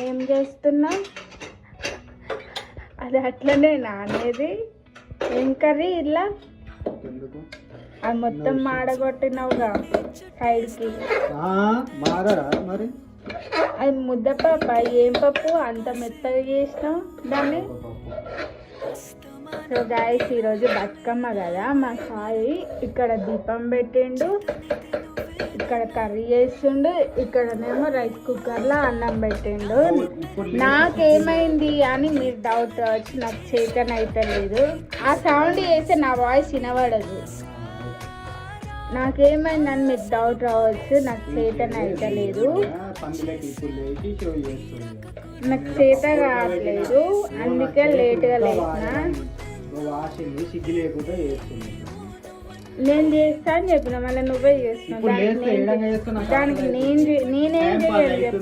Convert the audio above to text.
ఏం చేస్తున్నావు? అది అట్లనే నానేది. ఏం కర్రీ ఇలా? అది మొత్తం మాడగొట్టినావుగా సైడ్కి. మరి అది ముద్దపప్పు. ఏం పప్పు అంత మెత్తగా చేసినావు దాన్ని? సో గాయస్, ఈరోజు బతుకమ్మ కదా, మా సాయి ఇక్కడ దీపం పెట్టిండు, ఇక్కడ కర్రీ చేస్తుండు, ఇక్కడనేమో రైస్ కుక్కర్లో అన్నం పెట్టిండు. నాకేమైంది అని మీరు డౌట్ రావచ్చు, నాకు చేతనైతే లేదు. ఆ సౌండ్ చేస్తే నా వాయిస్ వినబడదు. నాకేమైందని మీకు డౌట్ రావచ్చు, నాకు చేతనైతే లేదు, నాకు చేత కావట్లేదు, అందుకే లేట్గా లేచిన. నేను చేస్తా అని చెప్పిన, మళ్ళీ నువ్వే చేస్తున్నావు. దానికి నేనేం చేయాలి?